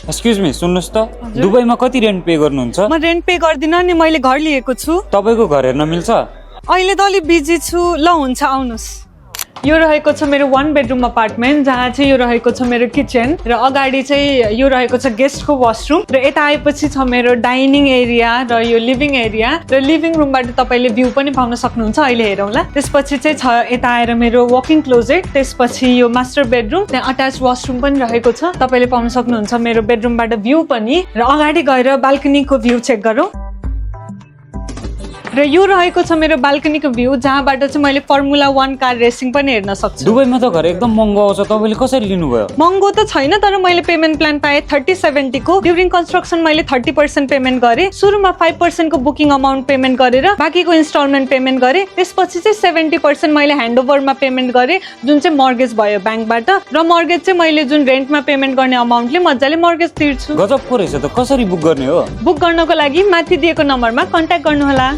Excuse me, सुन्नुहोस् त, दुबईमा कति रेन्ट पे गर्नुहुन्छ? म रेन्ट पे गर्दिन नि, मैले घर लिएको छु। तपाईँको घर हेर्न मिल्छ? अहिले त अलि बिजी छु। ल हुन्छ, आउनुहोस्। यो रहेको छ मेरो 1 बेडरुम अपार्टमेन्ट, जहाँ चाहिँ यो रहेको छ मेरो किचन र अगाडि चाहिँ यो रहेको छ गेस्टको वासरुम र यता आएपछि छ मेरो डाइनिङ एरिया र यो लिभिङ एरिया र लिभिङ रुमबाट तपाईँले भ्यू पनि पाउन सक्नुहुन्छ। अहिले हेरौँला। त्यसपछि चाहिँ छ यता आएर मेरो वकिङ क्लोजेट, त्यसपछि यो मास्टर बेडरुम, त्यहाँ अट्याच वासरुम पनि रहेको छ। तपाईँले पाउन सक्नुहुन्छ मेरो बेडरुमबाट भ्यू पनि। र अगाडि गएर बाल्कनीको भ्यू चेक गरौँ। र यो रहेको छ मेरो बाल्कनीको भ्यू, जहाँबाट चाहिँ मैले फर्मुला 1 कार रेसिङ पनि हेर्न सक्छु। दुबईमा त घर एकदम महँगो आउँछ, तपाईँले कसरी लिनुभयो? महँगो त छैन, तर मैले पेमेन्ट प्लान पाएँ 30-70 को। ड्युरिङ कन्स्ट्रक्सन मैले 30% पेमेन्ट गरेँ। सुरुमा 5% को बुकिङ अमाउन्ट पेमेन्ट गरेर बाँकीको इन्स्टलमेन्ट पेमेन्ट गरेँ। त्यसपछि चाहिँ 70% मैले ह्यान्डओभरमा पेमेन्ट गरेँ, जुन चाहिँ मर्गेज भयो ब्याङ्कबाट। र मर्गेज चाहिँ मैले जुन रेन्टमा पेमेन्ट गर्ने अमाउन्टले मजाले मर्गेज तिर्छु। गजबको रहेछ त। कसरी बुक गर्ने हो? बुक गर्नको लागि माथि दिएको नम्बरमा कन्ट्याक्ट गर्नुहोला।